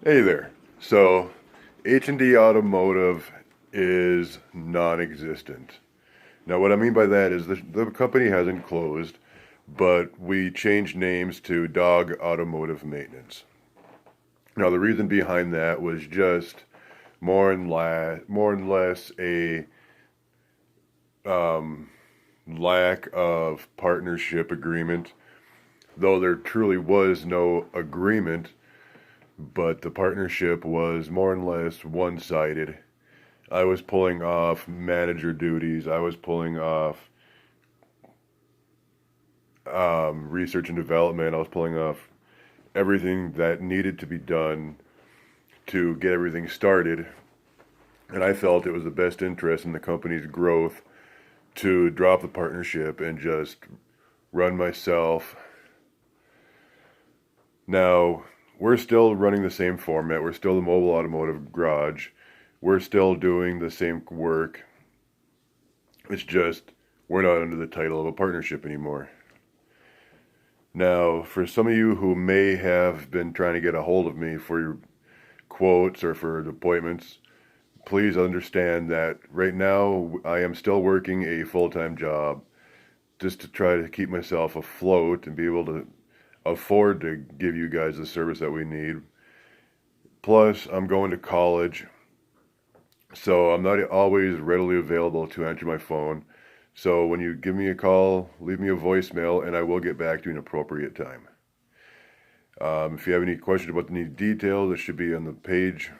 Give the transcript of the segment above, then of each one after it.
Hey there. So, H&D Automotive is non-existent. Now, what I mean by that is the company hasn't closed, but we changed names to Dawg Automotive Maintenance. Now, the reason behind that was just more and less a lack of partnership agreement, though there truly was no agreement, but the partnership was more or less one-sided. I was pulling off manager duties. I was pulling off research and development. I was pulling off everything that needed to be done to get everything started. And I felt it was the best interest in the company's growth to drop the partnership and just run myself. Now, we're still running the same format. We're still the mobile automotive garage. We're still doing the same work. It's just we're not under the title of a partnership anymore. Now, for some of you who may have been trying to get a hold of me for your quotes or for appointments, please understand that right now I am still working a full-time job just to try to keep myself afloat and be able to afford to give you guys the service that we need. Plus, I'm going to college, so I'm not always readily available to answer my phone. So when you give me a call, leave me a voicemail, and I will get back to you in appropriate time. If you have any questions about any details, it should be on the page.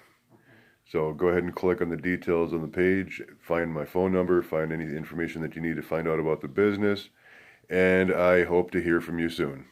So go ahead and click on the details on the page, find my phone number, find any information that you need to find out about the business, and I hope to hear from you soon.